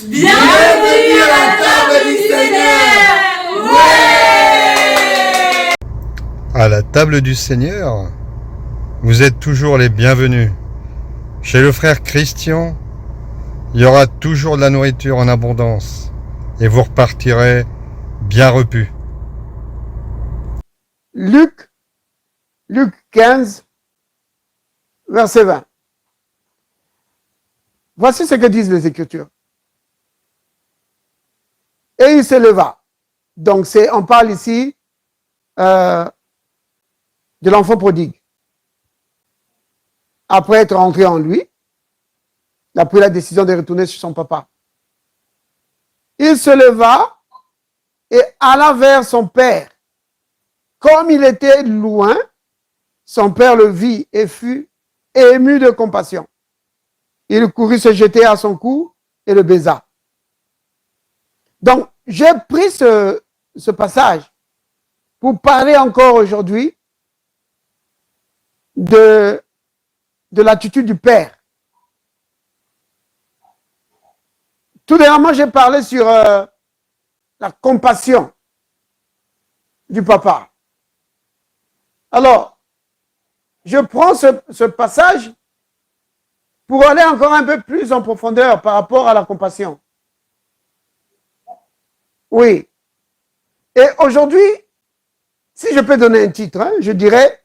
Bienvenue à la table du Seigneur. Ouais! À la table du Seigneur, vous êtes toujours les bienvenus. Chez le frère Christian, il y aura toujours de la nourriture en abondance et vous repartirez bien repus. Luc 15, verset 20. Voici ce que disent les Écritures. Et il se leva. Donc, on parle ici de l'enfant prodigue. Après être rentré en lui, il a pris la décision de retourner chez son papa. Il se leva et alla vers son père. Comme il était loin, son père le vit et fut ému de compassion. Il courut se jeter à son cou et le baisa. Donc, j'ai pris ce passage pour parler encore aujourd'hui de l'attitude du père. Tout dernièrement, j'ai parlé sur la compassion du papa. Alors, je prends ce passage pour aller encore un peu plus en profondeur par rapport à la compassion. Oui. Et aujourd'hui, si je peux donner un titre, je dirais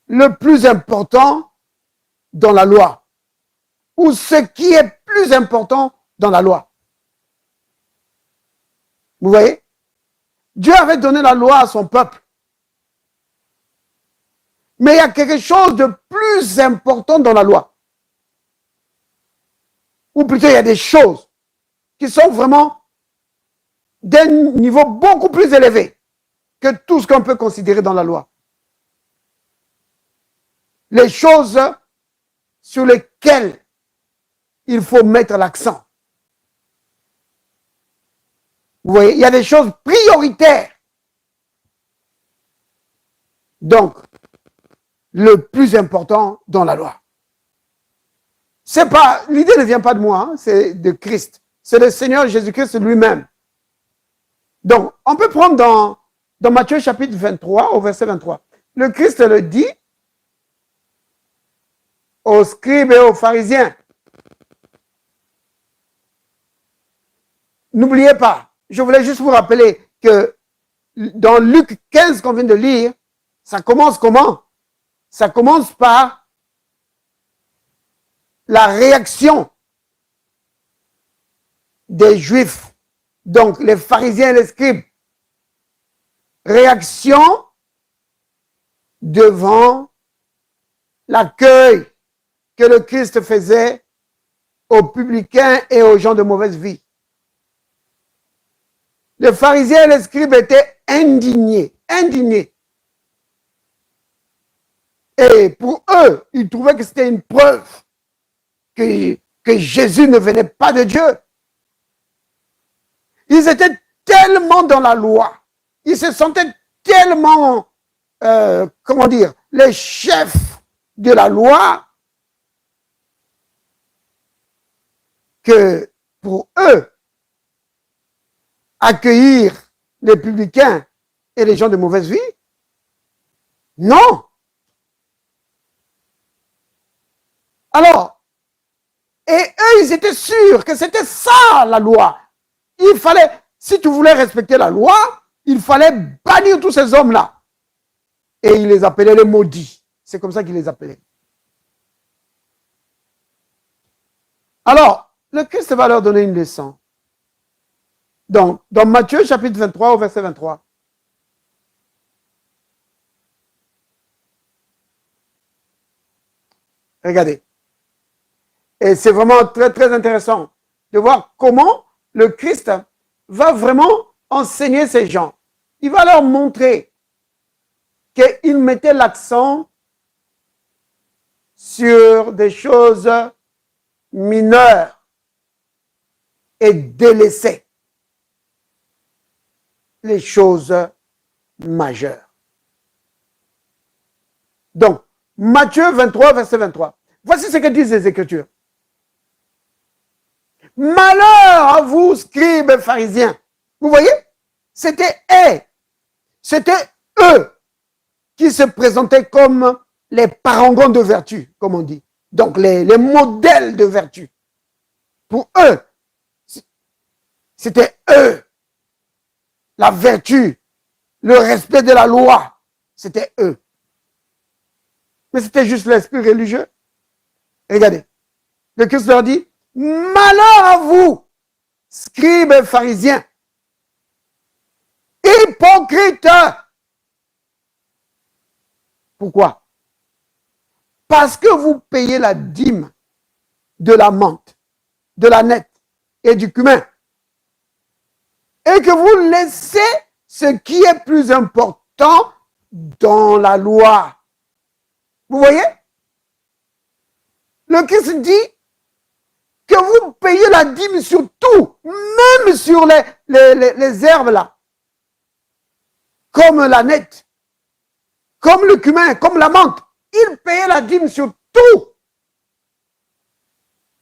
le plus important dans la loi, ou ce qui est plus important dans la loi. Vous voyez? Dieu avait donné la loi à son peuple. Mais il y a quelque chose de plus important dans la loi. Ou plutôt, il y a des choses qui sont vraiment d'un niveau beaucoup plus élevé que tout ce qu'on peut considérer dans la loi. Les choses sur lesquelles il faut mettre l'accent. Vous voyez, il y a des choses prioritaires. Donc, le plus important dans la loi. C'est pas, l'idée ne vient pas de moi, c'est de Christ. C'est le Seigneur Jésus-Christ lui-même. Donc, on peut prendre dans Matthieu chapitre 23, au verset 23. Le Christ le dit aux scribes et aux pharisiens. N'oubliez pas, je voulais juste vous rappeler que dans Luc 15 qu'on vient de lire, ça commence comment? Ça commence par la réaction des Juifs, donc les pharisiens et les scribes. Réaction devant l'accueil que le Christ faisait aux publicains et aux gens de mauvaise vie. Les pharisiens et les scribes étaient indignés. Et pour eux, ils trouvaient que c'était une preuve que Jésus ne venait pas de Dieu. Ils étaient tellement dans la loi. Ils se sentaient tellement, les chefs de la loi, que pour eux, accueillir les publicains et les gens de mauvaise vie, non. Alors, et eux, ils étaient sûrs que c'était ça la loi. Il fallait, si tu voulais respecter la loi, il fallait bannir tous ces hommes-là. Et ils les appelaient les maudits. C'est comme ça qu'ils les appelaient. Alors, le Christ va leur donner une leçon. Donc, dans Matthieu chapitre 23 au verset 23. Regardez. Et c'est vraiment très, très intéressant de voir comment le Christ va vraiment enseigner ces gens. Il va leur montrer qu'il mettait l'accent sur des choses mineures et délaissait les choses majeures. Donc, Matthieu 23, verset 23. Voici ce que disent les Écritures. Malheur à vous, scribes et pharisiens. Vous voyez? C'était eux qui se présentaient comme les parangons de vertu, comme on dit. Donc, les modèles de vertu. Pour eux, c'était eux. La vertu, le respect de la loi, c'était eux. Mais c'était juste l'esprit religieux. Regardez. Le Christ leur dit, malheur à vous, scribes et pharisiens, hypocrites. Pourquoi? Parce que vous payez la dîme de la menthe, de la nette et du cumin. Et que vous laissez ce qui est plus important dans la loi. Vous voyez? Le Christ dit que vous payez la dîme sur tout, même sur les herbes là. Comme la nette, comme le cumin, comme la menthe. Il payait la dîme sur tout.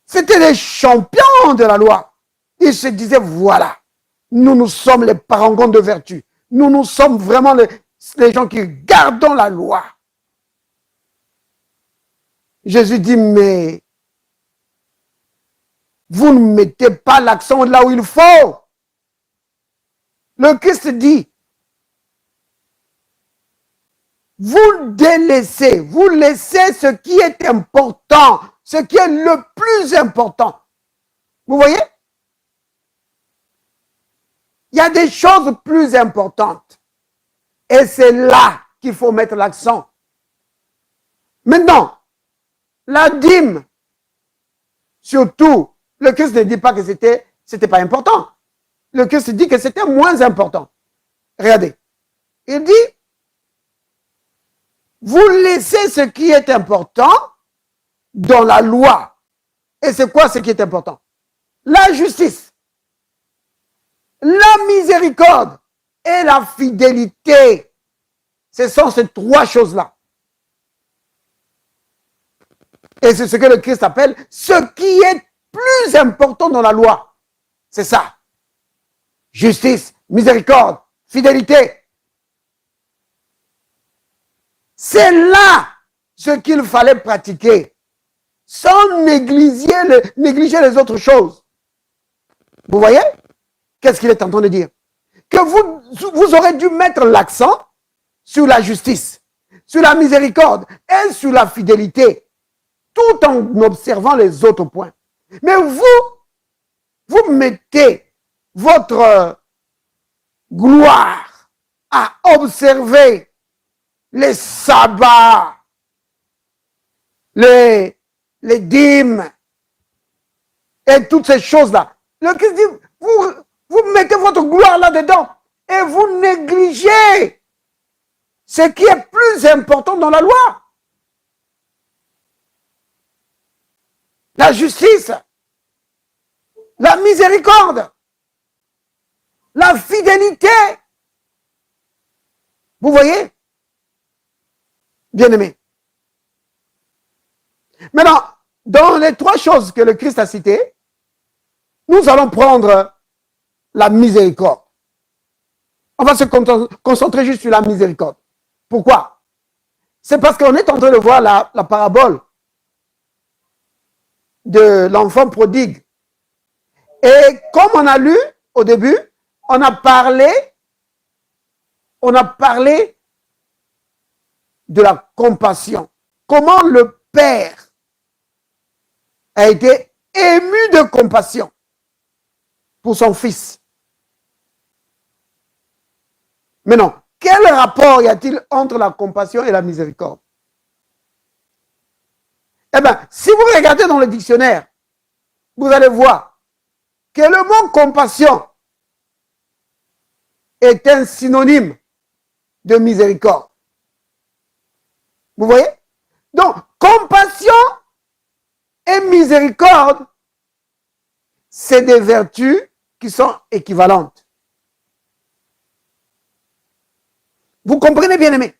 C'était les champions de la loi. Ils se disaient, voilà, nous sommes les parangons de vertu. Nous sommes vraiment les gens qui gardons la loi. Jésus dit, mais vous ne mettez pas l'accent là où il faut. Le Christ dit, vous délaissez, vous laissez ce qui est important, ce qui est le plus important. Vous voyez? Il y a des choses plus importantes. Et c'est là qu'il faut mettre l'accent. Maintenant, la dîme, surtout, le Christ ne dit pas que c'était pas important. Le Christ dit que c'était moins important. Regardez. Il dit, vous laissez ce qui est important dans la loi. Et c'est quoi ce qui est important? La justice, la miséricorde et la fidélité. Ce sont ces trois choses-là. Et c'est ce que le Christ appelle ce qui est plus important dans la loi. C'est ça. Justice, miséricorde, fidélité. C'est là ce qu'il fallait pratiquer, sans négliger les autres choses. Vous voyez? Qu'est-ce qu'il est en train de dire? Que vous aurez dû mettre l'accent sur la justice, sur la miséricorde et sur la fidélité, tout en observant les autres points. Mais vous mettez votre gloire à observer les sabbats, les dîmes et toutes ces choses-là. Le Christ dit, vous mettez votre gloire là-dedans et vous négligez ce qui est plus important dans la loi. La justice, la miséricorde, la fidélité. Vous voyez? Bien-aimés. Maintenant, dans les trois choses que le Christ a citées, nous allons prendre la miséricorde. On va se concentrer juste sur la miséricorde. Pourquoi? C'est parce qu'on est en train de voir la parabole de l'enfant prodigue. Et comme on a lu au début, on a parlé de la compassion. Comment le Père a été ému de compassion pour son fils. Maintenant, quel rapport y a-t-il entre la compassion et la miséricorde? Eh bien, si vous regardez dans le dictionnaire, vous allez voir que le mot compassion est un synonyme de miséricorde. Vous voyez? Donc, compassion et miséricorde, c'est des vertus qui sont équivalentes. Vous comprenez, bien aimé?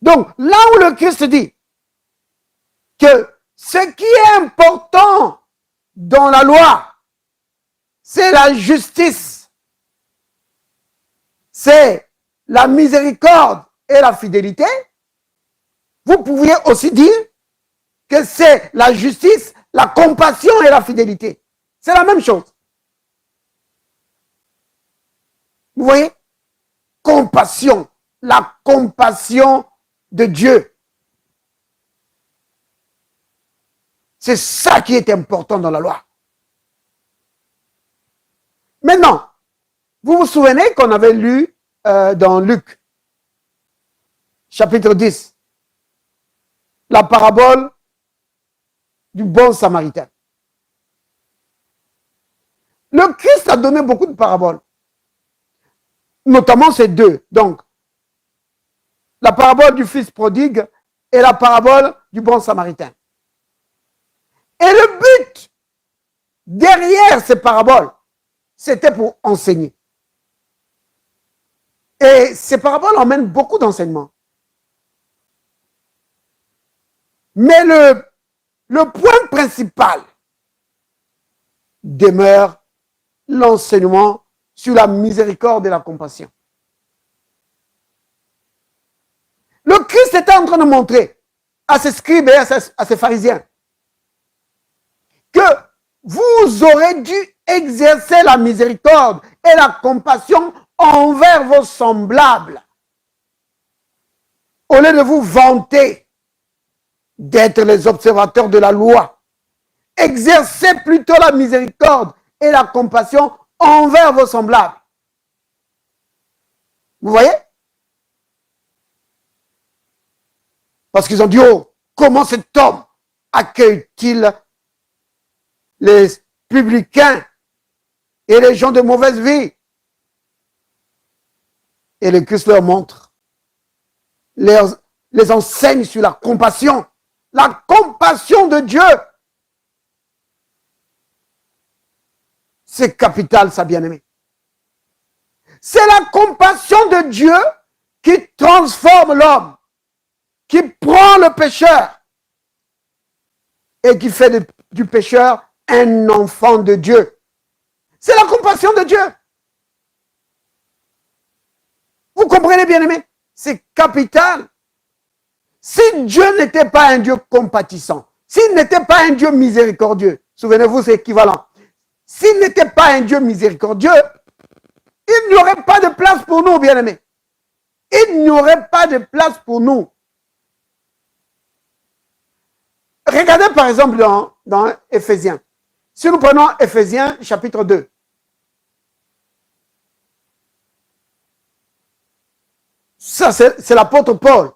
Donc, là où le Christ dit que ce qui est important dans la loi, c'est la justice, c'est la miséricorde et la fidélité, vous pouviez aussi dire que c'est la justice, la compassion et la fidélité. C'est la même chose. Vous voyez? Compassion, la compassion de Dieu. C'est ça qui est important dans la loi. Maintenant, vous vous souvenez qu'on avait lu dans Luc, chapitre 10, la parabole du bon samaritain. Le Christ a donné beaucoup de paraboles, notamment ces deux. Donc, la parabole du fils prodigue et la parabole du bon samaritain. Et le but derrière ces paraboles, c'était pour enseigner. Et ces paraboles emmènent beaucoup d'enseignements. Mais le point principal demeure l'enseignement sur la miséricorde et la compassion. Le Christ était en train de montrer à ses scribes et à ses pharisiens que vous aurez dû exercer la miséricorde et la compassion envers vos semblables, au lieu de vous vanter d'être les observateurs de la loi. Exercez plutôt la miséricorde et la compassion envers vos semblables. Vous voyez? Parce qu'ils ont dit, oh, comment cet homme accueille-t-il les publicains et les gens de mauvaise vie? Et le Christ leur montre, les enseigne sur la compassion de Dieu. C'est capital, ça, bien-aimé. C'est la compassion de Dieu qui transforme l'homme, qui prend le pécheur et qui fait du pécheur un enfant de Dieu. C'est la compassion de Dieu. Vous comprenez, bien-aimé? C'est capital. Si Dieu n'était pas un Dieu compatissant, s'il n'était pas un Dieu miséricordieux, souvenez-vous, c'est équivalent. S'il n'était pas un Dieu miséricordieux, il n'y aurait pas de place pour nous, bien-aimés. Il n'y aurait pas de place pour nous. Regardez par exemple dans Éphésiens. Si nous prenons Éphésiens chapitre 2. Ça, c'est l'apôtre Paul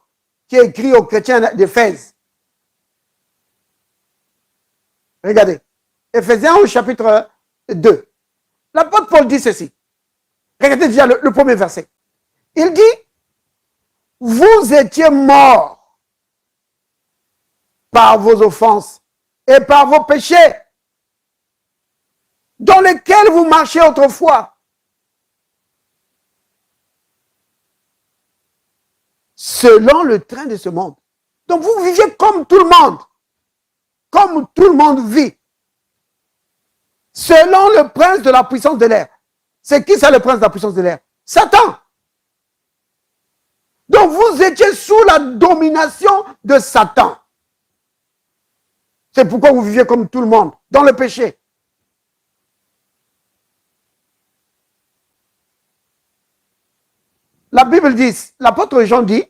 qui a écrit aux chrétiens d'Éphèse. Regardez. Éphésiens au chapitre 2. L'apôtre Paul dit ceci. Regardez déjà le premier verset. Il dit, vous étiez morts par vos offenses et par vos péchés, dans lesquels vous marchiez autrefois. Selon le train de ce monde. Donc vous viviez comme tout le monde. Comme tout le monde vit. Selon le prince de la puissance de l'air. C'est qui ça, le prince de la puissance de l'air? Satan. Donc vous étiez sous la domination de Satan. C'est pourquoi vous viviez comme tout le monde, dans le péché. La Bible dit, l'apôtre Jean dit,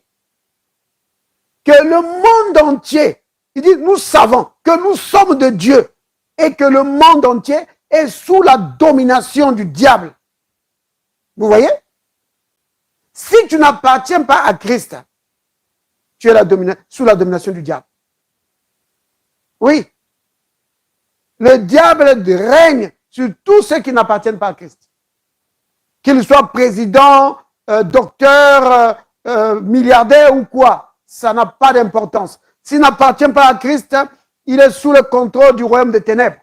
que le monde entier, il dit, nous savons que nous sommes de Dieu et que le monde entier est sous la domination du diable. Vous voyez? Si tu n'appartiens pas à Christ, tu es sous la domination du diable. Oui. Le diable règne sur tous ceux qui n'appartiennent pas à Christ. Qu'il soit président, docteur, milliardaire ou quoi. Ça n'a pas d'importance. S'il n'appartient pas à Christ, il est sous le contrôle du royaume des ténèbres.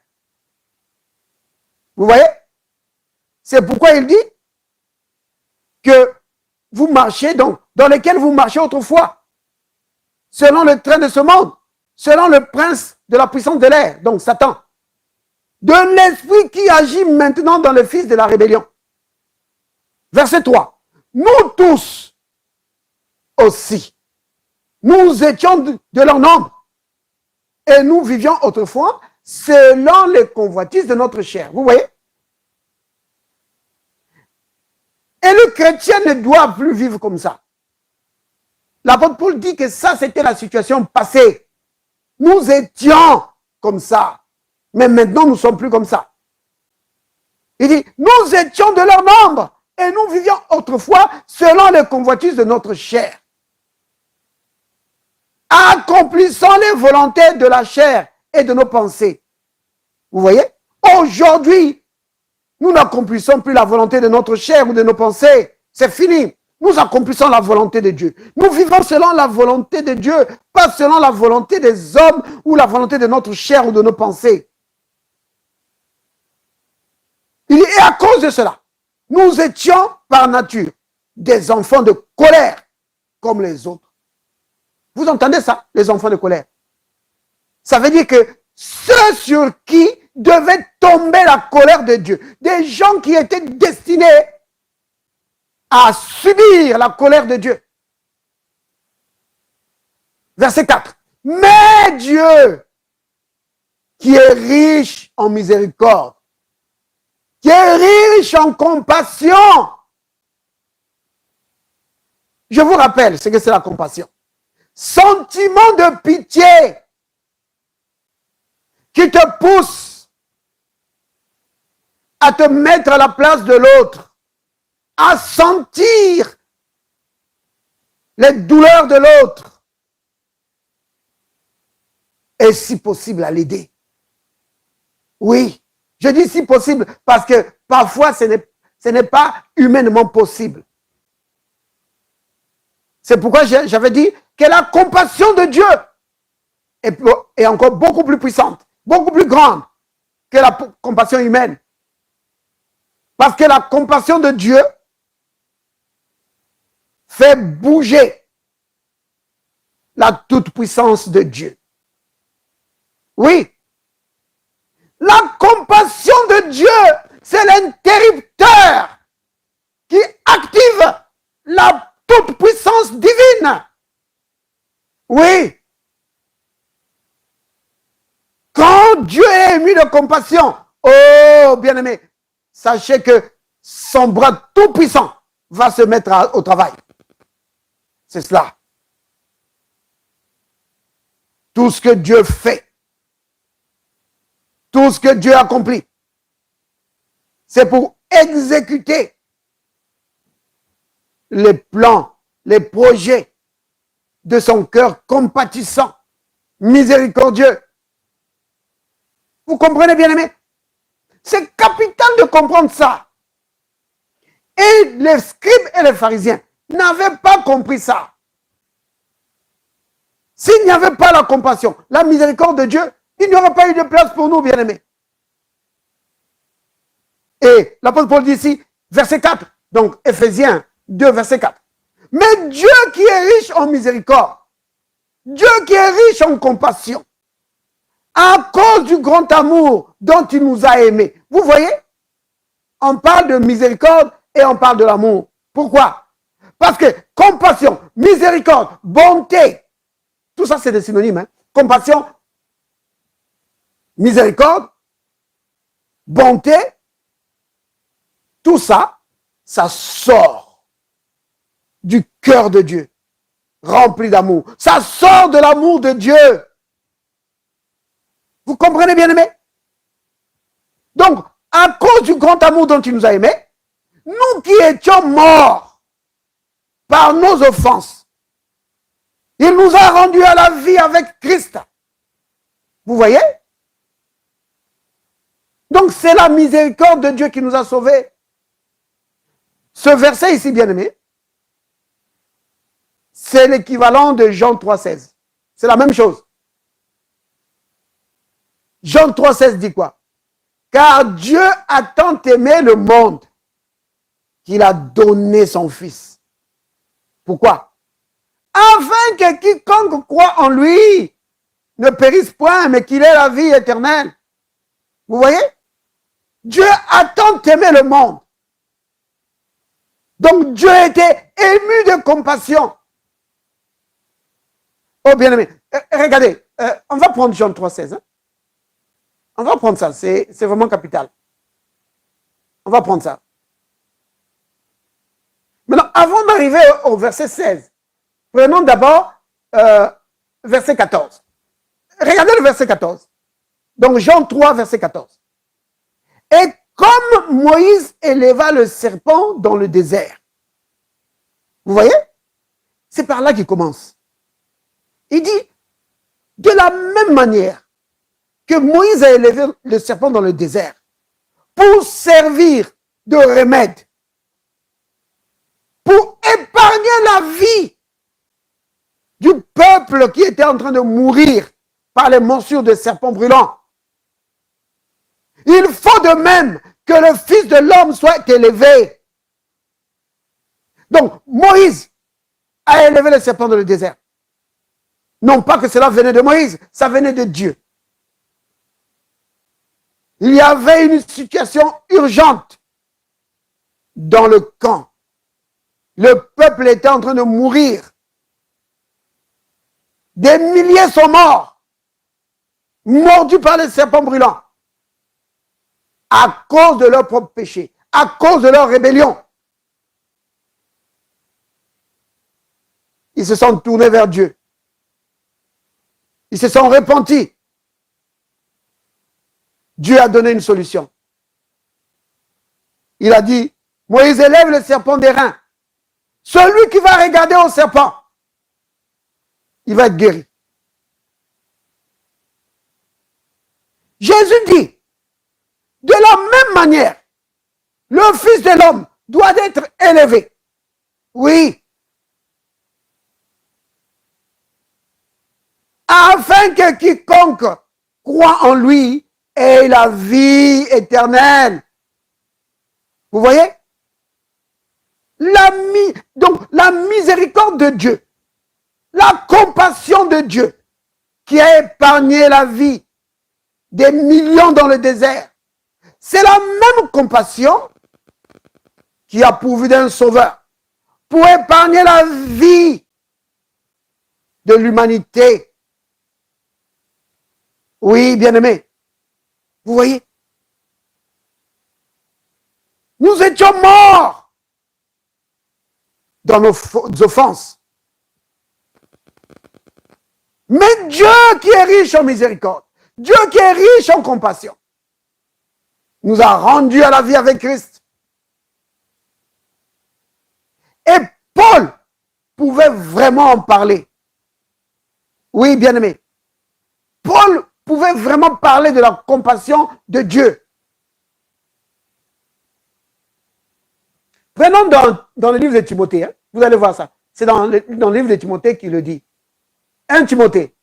Vous voyez? C'est pourquoi il dit que vous marchez donc, dans lesquels vous marchez autrefois, selon le train de ce monde, selon le prince de la puissance de l'air, donc Satan. de l'esprit qui agit maintenant dans le fils de la rébellion. Verset 3. Nous tous aussi, nous étions de leur nombre et nous vivions autrefois selon les convoitises de notre chair. Vous voyez? Et le chrétien ne doit plus vivre comme ça. L'apôtre Paul dit que ça, c'était la situation passée. Nous étions comme ça. Mais maintenant, nous ne sommes plus comme ça. Il dit, nous étions de leur nombre et nous vivions autrefois selon les convoitises de notre chair, accomplissant les volontés de la chair et de nos pensées. Vous voyez? Aujourd'hui, nous n'accomplissons plus la volonté de notre chair ou de nos pensées. C'est fini. Nous accomplissons la volonté de Dieu. Nous vivons selon la volonté de Dieu, pas selon la volonté des hommes ou la volonté de notre chair ou de nos pensées. Il dit, et à cause de cela, nous étions par nature des enfants de colère comme les autres. Vous entendez ça, les enfants de colère? Ça veut dire que ceux sur qui devait tomber la colère de Dieu, des gens qui étaient destinés à subir la colère de Dieu. Verset 4. Mais Dieu, qui est riche en miséricorde, qui est riche en compassion. Je vous rappelle ce que c'est la compassion. Sentiment de pitié qui te pousse à te mettre à la place de l'autre, à sentir les douleurs de l'autre et si possible à l'aider. Oui, je dis si possible parce que parfois ce n'est pas humainement possible. C'est pourquoi j'avais dit que la compassion de Dieu est encore beaucoup plus puissante, beaucoup plus grande que la compassion humaine. Parce que la compassion de Dieu fait bouger la toute-puissance de Dieu. Oui. La compassion de Dieu, c'est l'interrupteur qui active la toute-puissance divine. Oui. Quand Dieu est ému de compassion, oh bien-aimé, sachez que son bras tout-puissant va se mettre au travail. C'est cela. Tout ce que Dieu fait, tout ce que Dieu accomplit, c'est pour exécuter les plans, les projets de son cœur compatissant, miséricordieux. Vous comprenez, bien-aimé? C'est capital de comprendre ça. Et les scribes et les pharisiens n'avaient pas compris ça. S'il n'y avait pas la compassion, la miséricorde de Dieu, il n'y aurait pas eu de place pour nous, bien-aimés. Et l'apôtre Paul dit ici, verset 4, donc Éphésiens 2, verset 4. Mais Dieu qui est riche en miséricorde, Dieu qui est riche en compassion, à cause du grand amour dont il nous a aimés. Vous voyez? On parle de miséricorde et on parle de l'amour. Pourquoi? Parce que compassion, miséricorde, bonté, tout ça c'est des synonymes. Hein? Compassion, miséricorde, bonté, tout ça, ça sort du cœur de Dieu, rempli d'amour. Ça sort de l'amour de Dieu. Vous comprenez, bien-aimés? Donc, à cause du grand amour dont il nous a aimés, nous qui étions morts par nos offenses, il nous a rendus à la vie avec Christ. Vous voyez? Donc, c'est la miséricorde de Dieu qui nous a sauvés. Ce verset ici, bien-aimé, c'est l'équivalent de Jean 3,16. C'est la même chose. Jean 3,16 dit quoi? Car Dieu a tant aimé le monde qu'il a donné son Fils. Pourquoi? Afin que quiconque croit en lui ne périsse point, mais qu'il ait la vie éternelle. Vous voyez? Dieu a tant aimé le monde. Donc Dieu était ému de compassion. Oh bien-aimé, regardez, on va prendre Jean 3,16. Hein? On va prendre ça, c'est vraiment capital. On va prendre ça. Maintenant, avant d'arriver au verset 16, prenons d'abord verset 14. Regardez le verset 14. Donc Jean 3, verset 14. Et comme Moïse éleva le serpent dans le désert. Vous voyez? C'est par là qu'il commence. Il dit, de la même manière que Moïse a élevé le serpent dans le désert pour servir de remède, pour épargner la vie du peuple qui était en train de mourir par les morsures de serpents brûlants. Il faut de même que le Fils de l'homme soit élevé. Donc, Moïse a élevé le serpent dans le désert. Non pas que cela venait de Moïse, ça venait de Dieu. Il y avait une situation urgente dans le camp. Le peuple était en train de mourir. Des milliers sont morts, mordus par les serpents brûlants, à cause de leur propre péché, à cause de leur rébellion. Ils se sont tournés vers Dieu. Ils se sont repentis. Dieu a donné une solution. Il a dit, Moïse élève le serpent d'airain. Celui qui va regarder au serpent, il va être guéri. Jésus dit, de la même manière, le Fils de l'homme doit être élevé. Oui. Afin que quiconque croit en lui ait la vie éternelle. Vous voyez? Donc, la miséricorde de Dieu, la compassion de Dieu qui a épargné la vie des millions dans le désert, c'est la même compassion qui a pourvu d'un sauveur pour épargner la vie de l'humanité. Oui, bien-aimés, vous voyez? Nous étions morts dans nos offenses. Mais Dieu qui est riche en miséricorde, Dieu qui est riche en compassion, nous a rendus à la vie avec Christ. Et Paul pouvait vraiment en parler. Oui, bien-aimé. Paul pouvait vraiment parler de la compassion de Dieu. Prenons dans le livre de Timothée, hein, vous allez voir ça. C'est dans le livre de Timothée qu'il le dit. 1 Timothée.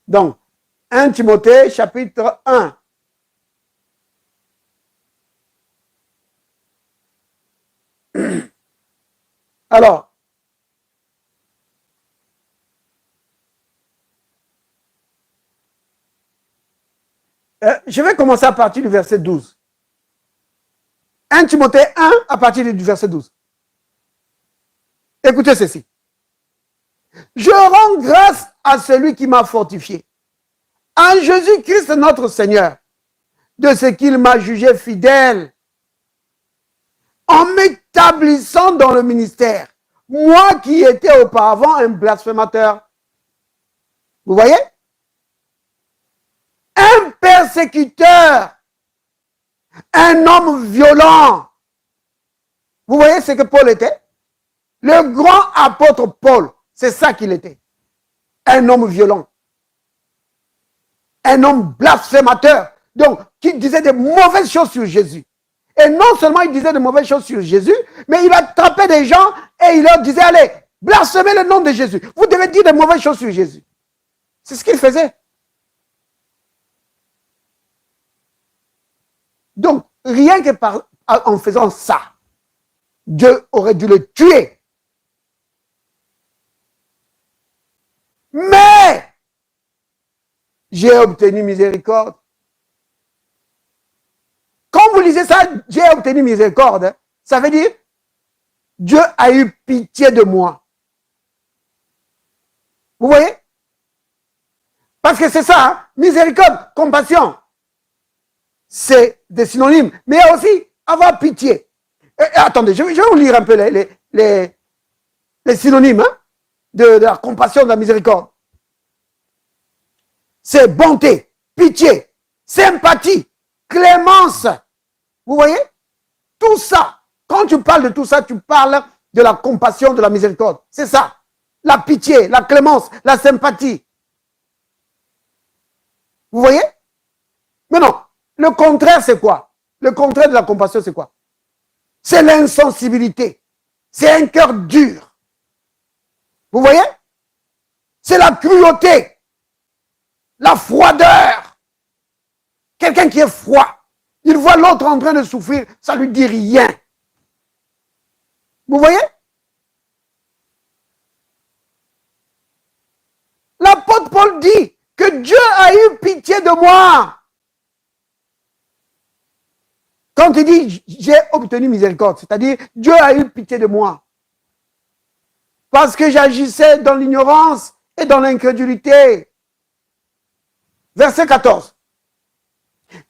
Donc, 1 Timothée, chapitre 1. Alors, je vais commencer à partir du verset 12. 1 Timothée 1 à partir du verset 12. Écoutez ceci. Je rends grâce à celui qui m'a fortifié, en Jésus-Christ notre Seigneur, de ce qu'il m'a jugé fidèle, en m'établissant dans le ministère, moi qui étais auparavant un blasphémateur. Vous voyez? Un persécuteur, un homme violent. Vous voyez ce que Paul était? Le grand apôtre Paul, c'est ça qu'il était. Un homme violent. Un homme blasphémateur. Donc, qui disait de mauvaises choses sur Jésus. Et non seulement il disait de mauvaises choses sur Jésus, mais il attrapait des gens et il leur disait, allez, blasphémez le nom de Jésus. Vous devez dire de mauvaises choses sur Jésus. C'est ce qu'il faisait. Donc, rien que en faisant ça, Dieu aurait dû le tuer. Mais, j'ai obtenu miséricorde. Quand vous lisez ça, j'ai obtenu miséricorde, hein, ça veut dire Dieu a eu pitié de moi. Vous voyez? Parce que c'est ça, hein, miséricorde, compassion. C'est des synonymes. Mais il y a aussi avoir pitié. Attendez, je vais vous lire un peu les synonymes, hein, de la compassion, de la miséricorde. C'est bonté, pitié, sympathie, clémence. Vous voyez? Tout ça, quand tu parles de tout ça, tu parles de la compassion, de la miséricorde. C'est ça. La pitié, la clémence, la sympathie. Vous voyez? Mais non, le contraire, c'est quoi? Le contraire de la compassion, c'est quoi? C'est l'insensibilité. C'est un cœur dur. Vous voyez? C'est la cruauté. La froideur. Quelqu'un qui est froid. Il voit l'autre en train de souffrir, ça lui dit rien. Vous voyez? L'apôtre Paul dit que Dieu a eu pitié de moi. Quand il dit j'ai obtenu miséricorde, c'est-à-dire Dieu a eu pitié de moi. Parce que j'agissais dans l'ignorance et dans l'incrédulité. Verset 14.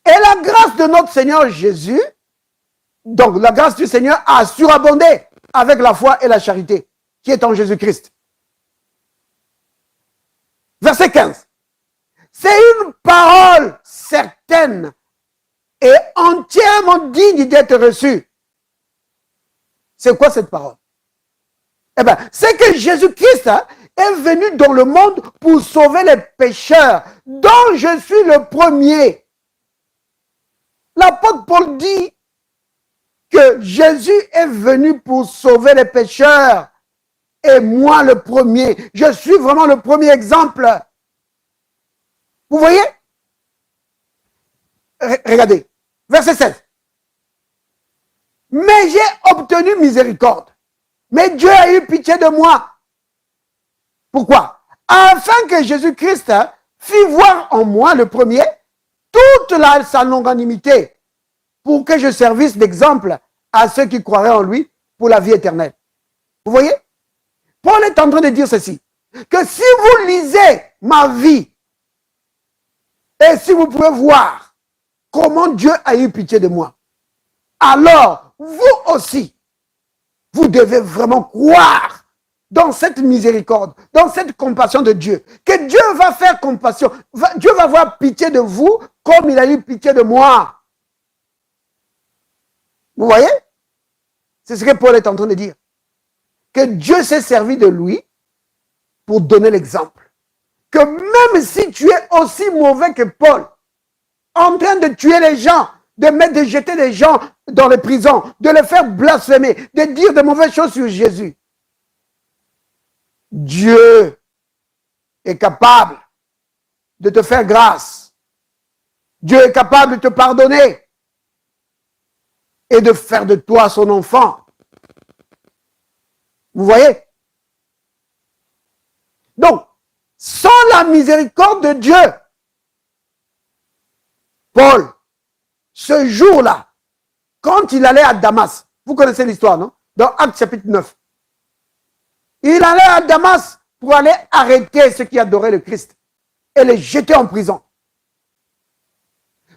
Et la grâce de notre Seigneur Jésus, donc la grâce du Seigneur a surabondé avec la foi et la charité qui est en Jésus-Christ. Verset 15. C'est une parole certaine et entièrement digne d'être reçue. C'est quoi cette parole? Eh bien, c'est que Jésus-Christ est venu dans le monde pour sauver les pécheurs, dont je suis le premier. L'apôtre Paul dit que Jésus est venu pour sauver les pécheurs et moi le premier. Je suis vraiment le premier exemple. Vous voyez? Regardez, verset 16. Mais j'ai obtenu miséricorde. Mais Dieu a eu pitié de moi. Pourquoi? Afin que Jésus-Christ fît voir en moi le premier toute sa longanimité pour que je servisse d'exemple à ceux qui croiraient en lui pour la vie éternelle. Vous voyez? Paul est en train de dire ceci, que si vous lisez ma vie et si vous pouvez voir comment Dieu a eu pitié de moi, alors vous aussi, vous devez vraiment croire dans cette miséricorde, dans cette compassion de Dieu, que Dieu va faire compassion, Dieu va avoir pitié de vous comme il a eu pitié de moi. Vous voyez? C'est ce que Paul est en train de dire. Que Dieu s'est servi de lui pour donner l'exemple. Que même si tu es aussi mauvais que Paul, en train de tuer les gens, de jeter les gens dans les prisons, de les faire blasphémer, de dire de mauvaises choses sur Jésus, Dieu est capable de te faire grâce. Dieu est capable de te pardonner et de faire de toi son enfant. Vous voyez? Donc, sans la miséricorde de Dieu, Paul, ce jour-là, quand il allait à Damas, vous connaissez l'histoire, non? Dans Actes chapitre 9. Il allait à Damas pour aller arrêter ceux qui adoraient le Christ et les jeter en prison.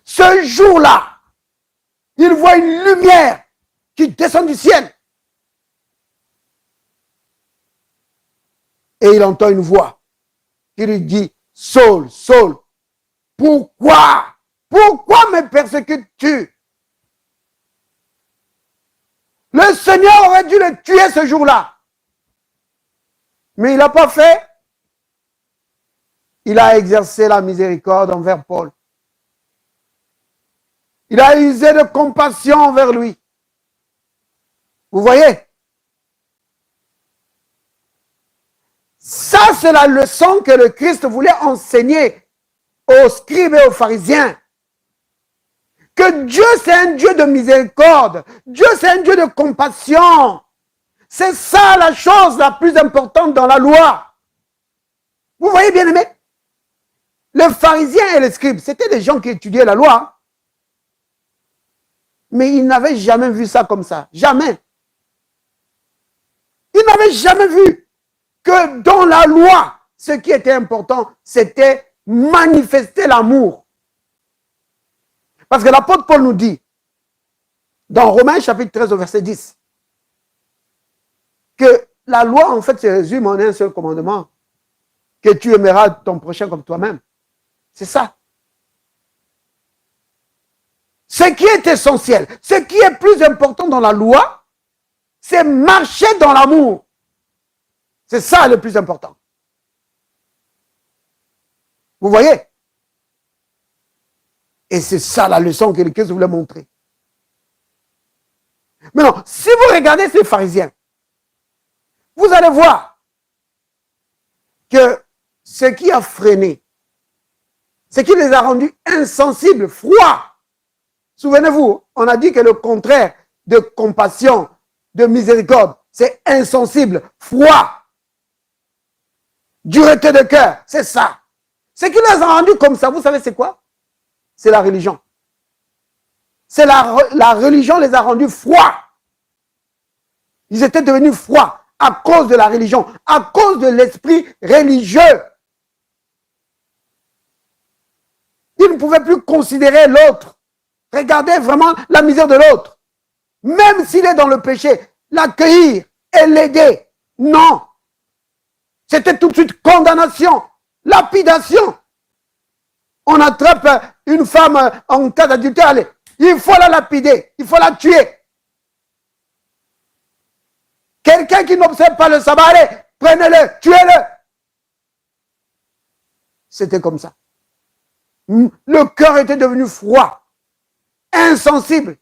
Ce jour-là, il voit une lumière qui descend du ciel. Et il entend une voix qui lui dit, Saul, Saul, pourquoi me persécutes-tu? Le Seigneur aurait dû le tuer ce jour-là. Mais il n'a pas fait. Il a exercé la miséricorde envers Paul. Il a usé de compassion envers lui. Vous voyez? Ça, c'est la leçon que le Christ voulait enseigner aux scribes et aux pharisiens. Que Dieu, c'est un Dieu de miséricorde. Dieu, c'est un Dieu de compassion. C'est ça la chose la plus importante dans la loi. Vous voyez, bien aimé? Les pharisiens et les scribes, c'était des gens qui étudiaient la loi. Mais ils n'avaient jamais vu ça comme ça. Jamais. Ils n'avaient jamais vu que dans la loi, ce qui était important, c'était manifester l'amour. Parce que l'apôtre Paul nous dit, dans Romains chapitre 13 au verset 10, que la loi, en fait, se résume en un seul commandement, que tu aimeras ton prochain comme toi-même. C'est ça. Ce qui est essentiel, ce qui est plus important dans la loi, c'est marcher dans l'amour. C'est ça le plus important. Vous voyez? Et c'est ça la leçon que le Christ voulait montrer. Maintenant, si vous regardez ces pharisiens, vous allez voir que ce qui a freiné, ce qui les a rendus insensibles, froids. Souvenez-vous, on a dit que le contraire de compassion, de miséricorde, c'est insensible, froid, dureté de cœur, c'est ça. Ce qui les a rendus comme ça, vous savez c'est quoi? C'est la religion. C'est la religion les a rendus froids. Ils étaient devenus froids à cause de la religion, à cause de l'esprit religieux. Ils ne pouvaient plus considérer l'autre. Regardez vraiment la misère de l'autre. Même s'il est dans le péché, l'accueillir et l'aider. Non. C'était tout de suite condamnation, lapidation. On attrape une femme en cas d'adultère, allez, il faut la lapider, il faut la tuer. Quelqu'un qui n'observe pas le sabbat, allez, prenez-le, tuez-le. C'était comme ça. Le cœur était devenu froid, insensible.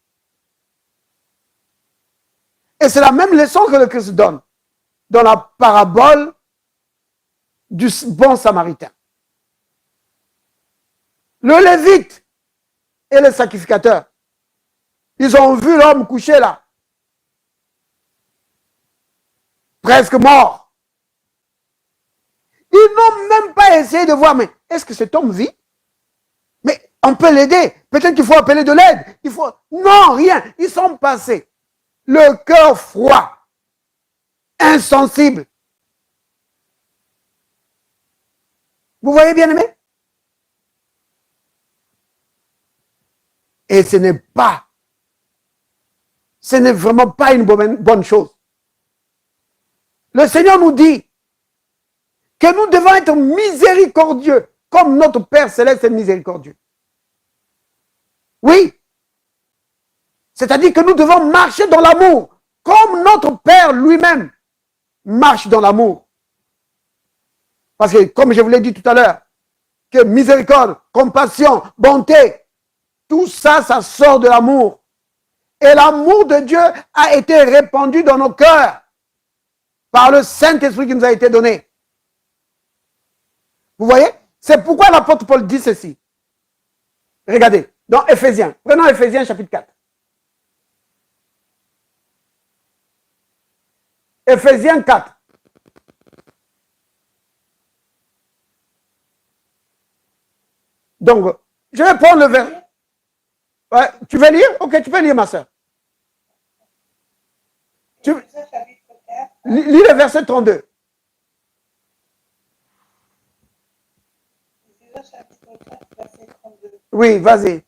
Et c'est la même leçon que le Christ donne dans la parabole du bon samaritain. Le lévite et le sacrificateur, ils ont vu l'homme couché là, presque mort. Ils n'ont même pas essayé de voir, mais est-ce que cet homme vit? Mais on peut l'aider. Peut-être qu'il faut appeler de l'aide. Il faut... Non, rien. Ils sont passés. Le cœur froid, insensible. Vous voyez, bien aimé? Et ce n'est vraiment pas une bonne chose. Le Seigneur nous dit que nous devons être miséricordieux, comme notre Père Céleste est miséricordieux. Oui. C'est-à-dire que nous devons marcher dans l'amour, comme notre Père lui-même marche dans l'amour. Parce que, comme je vous l'ai dit tout à l'heure, que miséricorde, compassion, bonté, tout ça, ça sort de l'amour. Et l'amour de Dieu a été répandu dans nos cœurs par le Saint-Esprit qui nous a été donné. Vous voyez? C'est pourquoi l'apôtre Paul dit ceci. Regardez, dans Éphésiens. Prenons Éphésiens chapitre 4. Éphésiens 4. Donc, je vais prendre le verset. Ouais, tu veux lire? Ok, tu peux lire, ma soeur. Lis le verset 32. Oui, vas-y.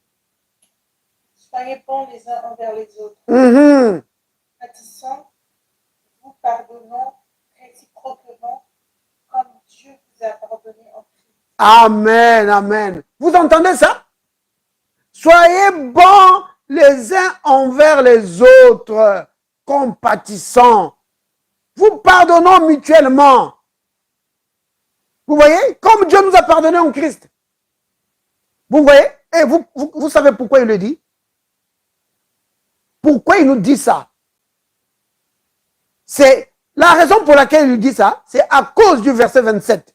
Soyez bons les uns envers les autres. Mm-hmm. Vous pardonnant réciproquement comme Dieu vous a pardonné en Christ. Amen, amen. Vous entendez ça? Soyez bons les uns envers les autres, compatissants. Vous pardonnons mutuellement. Vous voyez? Comme Dieu nous a pardonné en Christ. Vous voyez? Et vous savez pourquoi il le dit? Pourquoi il nous dit ça? C'est la raison pour laquelle il nous dit ça, c'est à cause du verset 27.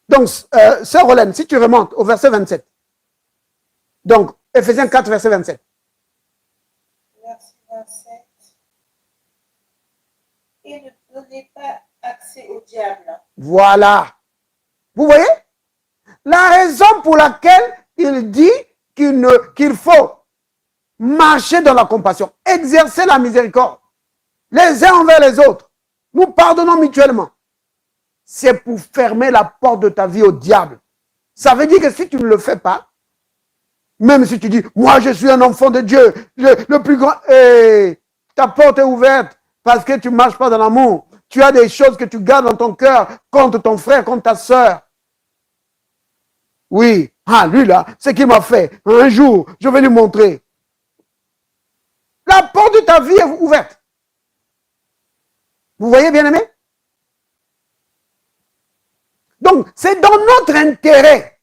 Donc, sœur Rolène, si tu remontes au verset 27. Donc, Éphésiens 4, verset 27. Verset 27. Et ne donnez pas accès au diable. Voilà. Vous voyez? la raison pour laquelle il dit qu'il faut marcher dans la compassion, exercer la miséricorde, les uns envers les autres, nous pardonnons mutuellement, c'est pour fermer la porte de ta vie au diable. Ça veut dire que si tu ne le fais pas, même si tu dis, moi je suis un enfant de Dieu, le plus grand, ta porte est ouverte parce que tu ne marches pas dans l'amour. Tu as des choses que tu gardes dans ton cœur contre ton frère, contre ta soeur. Oui, lui là, ce qu'il m'a fait, un jour, je vais lui montrer. La porte de ta vie est ouverte. Vous voyez, bien-aimé? Donc, c'est dans notre intérêt.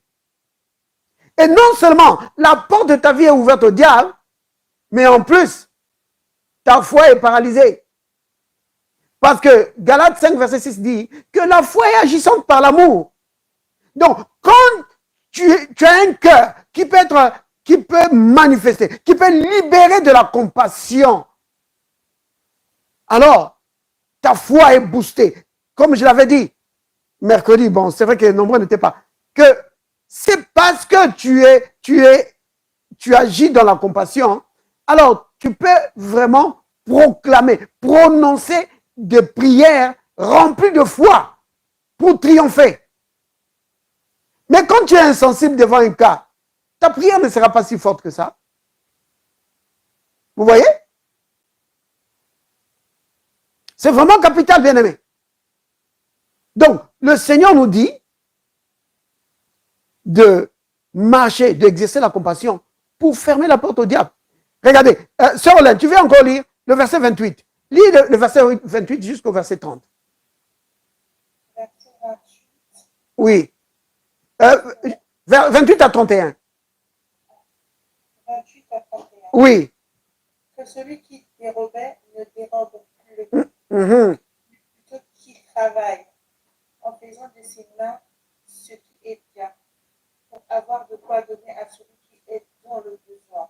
Et non seulement la porte de ta vie est ouverte au diable, mais en plus, ta foi est paralysée. Parce que Galates 5, verset 6 dit que la foi est agissante par l'amour. Donc, quand tu as un cœur qui peut manifester, qui peut libérer de la compassion, alors, ta foi est boostée. Comme je l'avais dit mercredi, bon, c'est vrai que nombreux n'étaient pas, que c'est parce que tu agis dans la compassion, alors tu peux vraiment proclamer, prononcer des prières remplies de foi pour triompher. Mais quand tu es insensible devant un cas, ta prière ne sera pas si forte que ça. Vous voyez? C'est vraiment capital, bien-aimé. Donc, le Seigneur nous dit de marcher, d'exercer la compassion pour fermer la porte au diable. Regardez, Sœur Hélène, tu veux encore lire le verset 28. Lis le verset 28 jusqu'au verset 30. Verset 28. Oui. 28 à 31. 28 à 31. Oui. Que celui qui dérobait ne dérobe plus, plutôt qu'il travaille en faisant de ses mains ce qui est bien, pour avoir de quoi donner à celui qui est dans le besoin.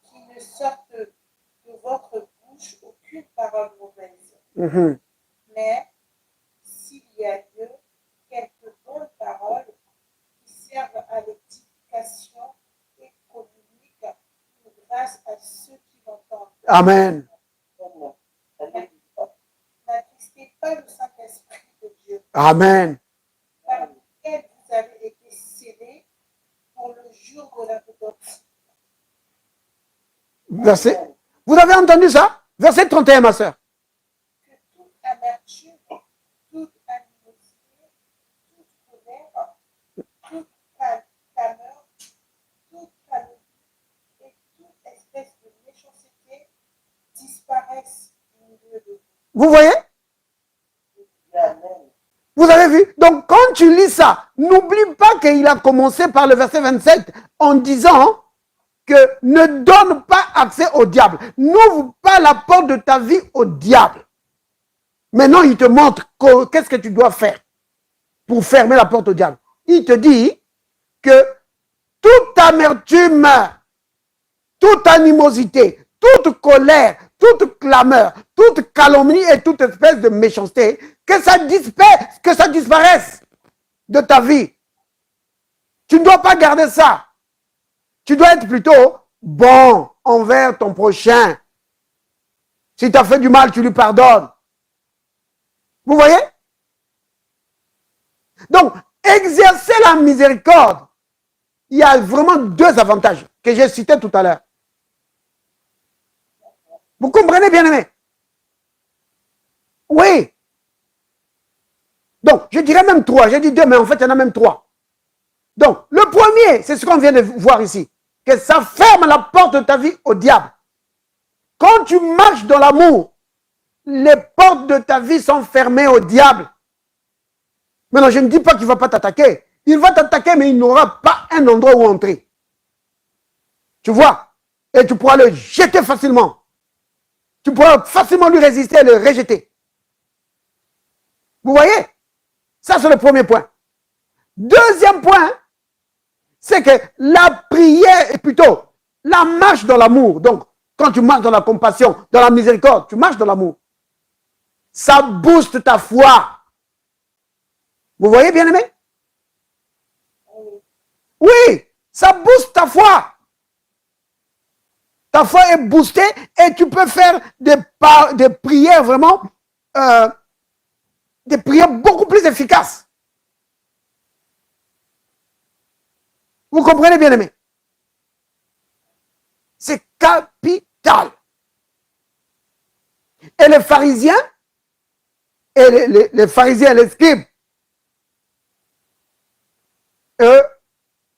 Qu'il ne sorte de votre bouche aucune parole mauvaise. Mais s'il y a lieu, quelques bonnes paroles qui servent à l'édification et communiquent une grâce à ceux qui l'entendent. Amen. N'attristez pas le Saint-Esprit de Dieu, Amen. par lequel vous avez été scellés pour le jour de la rédemption. Verset. Vous avez entendu ça? Verset 31, ma soeur. Que toute amertume, toute animosité, toute colère, toute clameur, toute calomnie et toute espèce de méchanceté disparaissent du milieu de vous. Vous voyez? Vous avez vu? Donc, quand tu lis ça, n'oublie pas qu'il a commencé par le verset 27 en disant que ne donne pas accès au diable. N'ouvre pas la porte de ta vie au diable. Maintenant, il te montre qu'est-ce que tu dois faire pour fermer la porte au diable. Il te dit que toute amertume, toute animosité, toute colère, toute clameur, toute calomnie et toute espèce de méchanceté, que ça disparaisse de ta vie. Tu ne dois pas garder ça. Tu dois être plutôt bon envers ton prochain. Si tu as fait du mal, tu lui pardonnes. Vous voyez? Donc, exercer la miséricorde, il y a vraiment deux avantages que j'ai cités tout à l'heure. Vous comprenez, bien-aimé? Oui. Donc, je dirais même trois. J'ai dit deux, mais en fait, il y en a même trois. Donc, le premier, c'est ce qu'on vient de voir ici. Que ça ferme la porte de ta vie au diable. Quand tu marches dans l'amour, les portes de ta vie sont fermées au diable. Maintenant, je ne dis pas qu'il ne va pas t'attaquer. Il va t'attaquer, mais il n'aura pas un endroit où entrer. Tu vois? Et tu pourras le jeter facilement. Tu pourras facilement lui résister et le rejeter. Vous voyez? Ça, c'est le premier point. Deuxième point, c'est que la prière est plutôt la marche dans l'amour. Donc, quand tu marches dans la compassion, dans la miséricorde, tu marches dans l'amour. Ça booste ta foi. Vous voyez, bien-aimé? Oui, ça booste ta foi. Ta foi est boostée et tu peux faire des prières vraiment, des prières beaucoup plus efficaces. Vous comprenez, bien aimé? C'est capital. Et les pharisiens, et les pharisiens, les scribes, eux,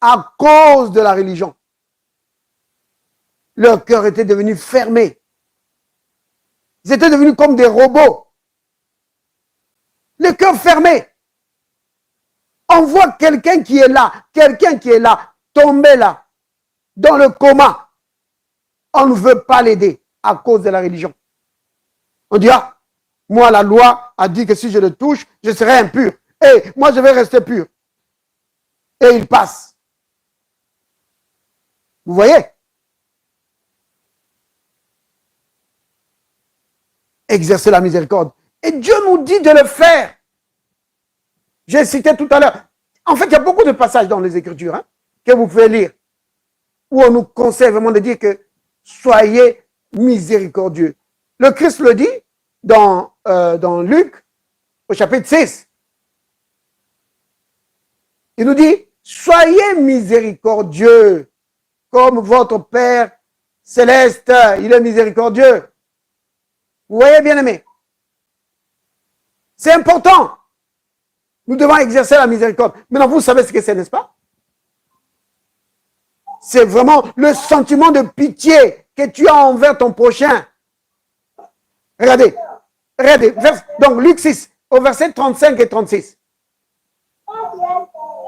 à cause de la religion, leur cœur était devenu fermé. Ils étaient devenus comme des robots. Le cœur fermé. On voit quelqu'un qui est là, tombé là, dans le coma. On ne veut pas l'aider à cause de la religion. On dit, ah, moi la loi a dit que si je le touche, je serai impur. Et moi je vais rester pur. Et il passe. Vous voyez? Exercer la miséricorde. Et Dieu nous dit de le faire. J'ai cité tout à l'heure. En fait, il y a beaucoup de passages dans les Écritures que vous pouvez lire où on nous conseille vraiment de dire que soyez miséricordieux. Le Christ le dit dans Luc au chapitre 6. Il nous dit, soyez miséricordieux comme votre Père céleste, il est miséricordieux. Vous voyez, bien aimé? C'est important. Nous devons exercer la miséricorde. Maintenant, vous savez ce que c'est, n'est-ce pas? C'est vraiment le sentiment de pitié que tu as envers ton prochain. Regardez. Donc, Luc 6, au verset 35 et 36.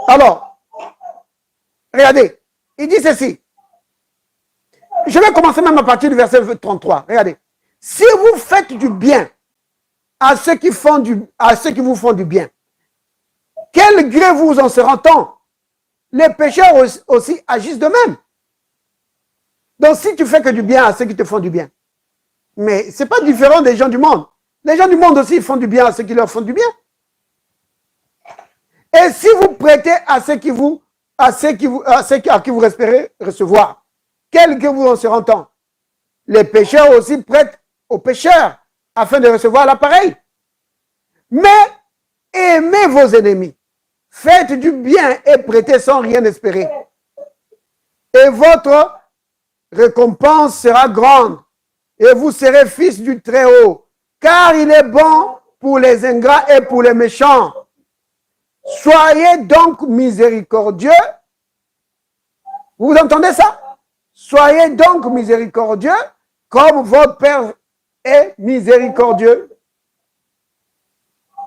Alors, regardez. Il dit ceci. Je vais commencer même à partir du verset 33. Regardez. Si vous faites du bien à ceux qui vous font du bien, quel gré vous en sera-t-on? Les pécheurs aussi agissent de même. Donc, si tu fais que du bien à ceux qui te font du bien, mais ce n'est pas différent des gens du monde. Les gens du monde aussi font du bien à ceux qui leur font du bien. Et si vous prêtez à ceux qui vous espérez recevoir, quel gré vous en sera-t-on? Les pécheurs aussi prêtent aux pécheurs afin de recevoir l'appareil. Mais aimez vos ennemis. Faites du bien et prêtez sans rien espérer. Et votre récompense sera grande. Et vous serez fils du Très-Haut. Car il est bon pour les ingrats et pour les méchants. Soyez donc miséricordieux. Vous entendez ça? Soyez donc miséricordieux comme votre Père est miséricordieux.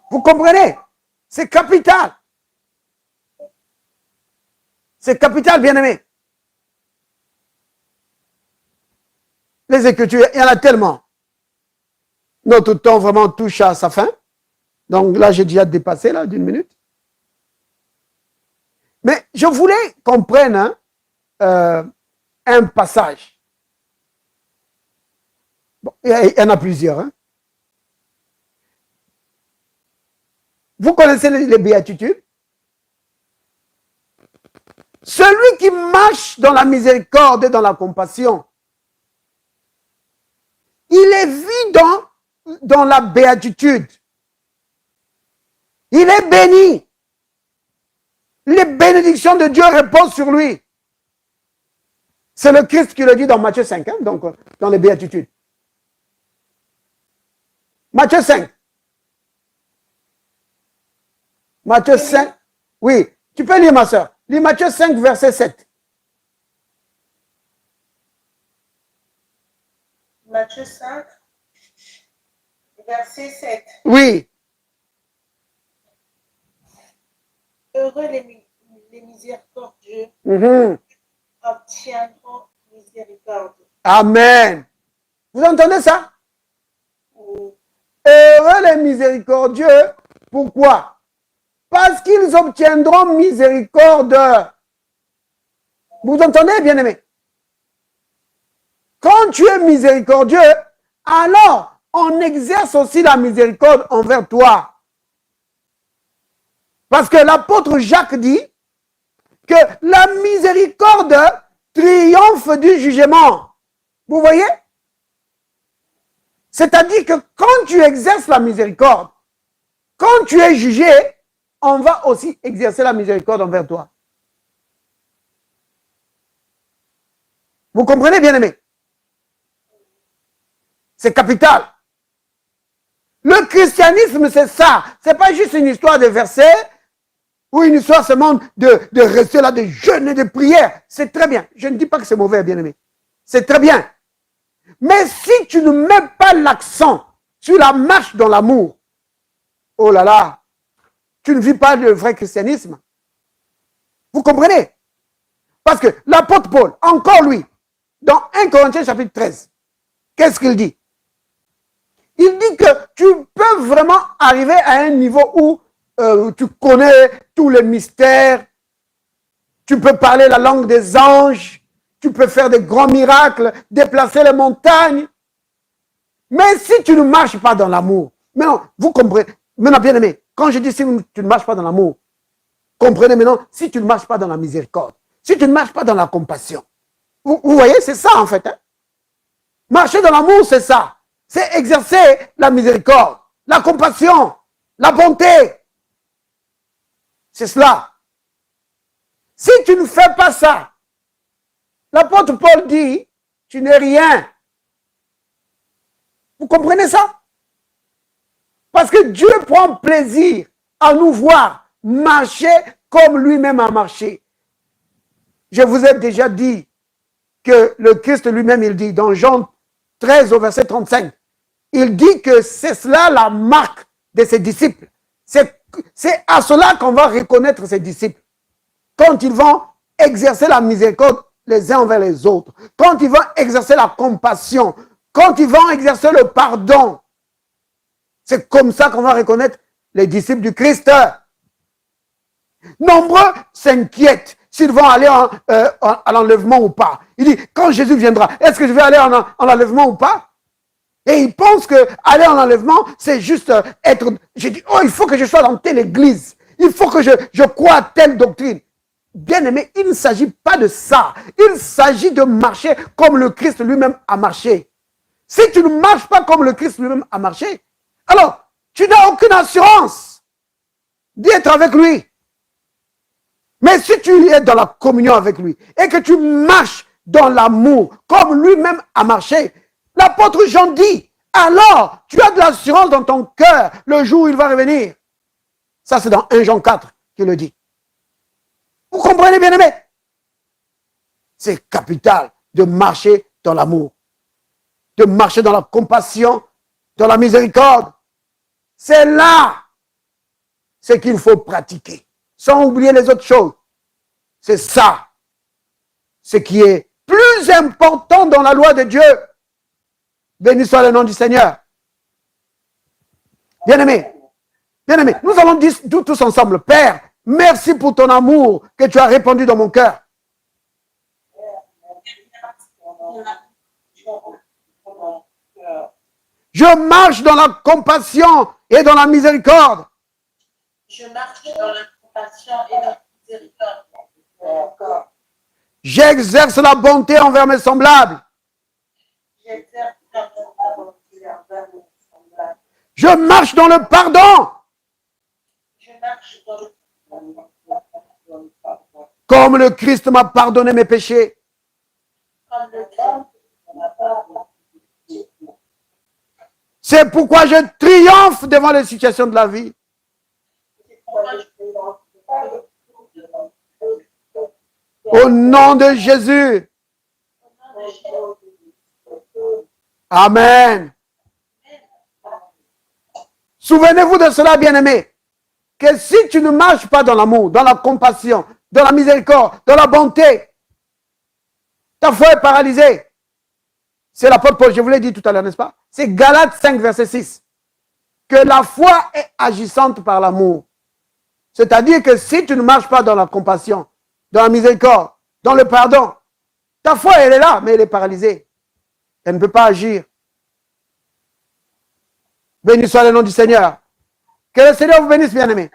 Vous comprenez? C'est capital. C'est capital, bien-aimé. Les Écritures, il y en a tellement. Notre temps vraiment touche à sa fin. Donc là, j'ai déjà dépassé là d'une minute. Mais je voulais qu'on prenne un passage. Bon, il y en a plusieurs. Vous connaissez les béatitudes? Celui qui marche dans la miséricorde et dans la compassion, il est vu dans la béatitude. Il est béni. Les bénédictions de Dieu reposent sur lui. C'est le Christ qui le dit dans Matthieu 5, donc dans les béatitudes. Matthieu 5. Matthieu 5. Oui, tu peux lire, ma soeur. Lis Matthieu 5, verset 7. Matthieu 5, verset 7. Oui. Heureux les miséricordieux obtiendront miséricorde. Amen. Vous entendez ça? Oui. Heureux les miséricordieux. Pourquoi? Parce qu'ils obtiendront miséricorde. Vous entendez, bien-aimé? Quand tu es miséricordieux, alors on exerce aussi la miséricorde envers toi. Parce que l'apôtre Jacques dit que la miséricorde triomphe du jugement. Vous voyez? C'est-à-dire que quand tu exerces la miséricorde, quand tu es jugé, on va aussi exercer la miséricorde envers toi. Vous comprenez, bien-aimés? C'est capital. Le christianisme, c'est ça. Ce n'est pas juste une histoire de versets ou une histoire seulement de rester là, de jeûner, de prière. C'est très bien. Je ne dis pas que c'est mauvais, bien-aimé. C'est très bien. Mais si tu ne mets pas l'accent sur la marche dans l'amour, oh là là, tu ne vis pas le vrai christianisme. Vous comprenez? Parce que l'apôtre Paul, encore lui, dans 1 Corinthiens chapitre 13, qu'est-ce qu'il dit? Il dit que tu peux vraiment arriver à un niveau où tu connais tous les mystères, tu peux parler la langue des anges, tu peux faire des grands miracles, déplacer les montagnes. Mais si tu ne marches pas dans l'amour, maintenant, vous comprenez, maintenant bien aimé, quand je dis si tu ne marches pas dans l'amour, comprenez maintenant, si tu ne marches pas dans la miséricorde, si tu ne marches pas dans la compassion, vous voyez, c'est ça en fait. Hein? Marcher dans l'amour, c'est ça. C'est exercer la miséricorde, la compassion, la bonté. C'est cela. Si tu ne fais pas ça, l'apôtre Paul dit, tu n'es rien. Vous comprenez ça? Parce que Dieu prend plaisir à nous voir marcher comme lui-même a marché. Je vous ai déjà dit que le Christ lui-même, il dit dans Jean 13 au verset 35, il dit que c'est cela la marque de ses disciples. C'est à cela qu'on va reconnaître ses disciples. Quand ils vont exercer la miséricorde les uns envers les autres, quand ils vont exercer la compassion, quand ils vont exercer le pardon, c'est comme ça qu'on va reconnaître les disciples du Christ. Nombreux s'inquiètent s'ils vont aller à l'enlèvement ou pas. Il dit, quand Jésus viendra, est-ce que je vais aller en enlèvement ou pas? Et ils pensent que aller en enlèvement, c'est juste être... J'ai dit, oh, il faut que je sois dans telle église. Il faut que je croie à telle doctrine. Bien aimé, il ne s'agit pas de ça. Il s'agit de marcher comme le Christ lui-même a marché. Si tu ne marches pas comme le Christ lui-même a marché, alors tu n'as aucune assurance d'être avec lui. Mais si tu es dans la communion avec lui et que tu marches dans l'amour comme lui-même a marché, l'apôtre Jean dit, alors tu as de l'assurance dans ton cœur le jour où il va revenir. Ça, c'est dans 1 Jean 4 qu'il le dit. Vous comprenez, bien aimé? C'est capital de marcher dans l'amour, de marcher dans la compassion, dans la miséricorde. C'est là ce qu'il faut pratiquer, sans oublier les autres choses. C'est ça, ce qui est plus important dans la loi de Dieu. Béni soit le nom du Seigneur. Bien-aimé, nous allons dire tous ensemble, Père, merci pour ton amour que tu as répandu dans mon cœur. Je marche dans la compassion et dans la miséricorde. Je marche dans la compassion et dans la miséricorde. J'exerce la bonté envers mes semblables. J'exerce la bonté envers mes semblables. Je marche dans le pardon. Je marche dans le pardon. Comme le Christ m'a pardonné mes péchés. Comme le Christ m'a pardonné. C'est pourquoi je triomphe devant les situations de la vie. Au nom de Jésus. Amen. Souvenez-vous de cela, bien-aimés, que si tu ne marches pas dans l'amour, dans la compassion, dans la miséricorde, dans la bonté, ta foi est paralysée. C'est l'apôtre Paul, je vous l'ai dit tout à l'heure, n'est-ce pas? C'est Galates 5, verset 6. Que la foi est agissante par l'amour. C'est-à-dire que si tu ne marches pas dans la compassion, dans la miséricorde, dans le pardon, ta foi, elle est là, mais elle est paralysée. Elle ne peut pas agir. Béni soit le nom du Seigneur. Que le Seigneur vous bénisse, bien-aimés.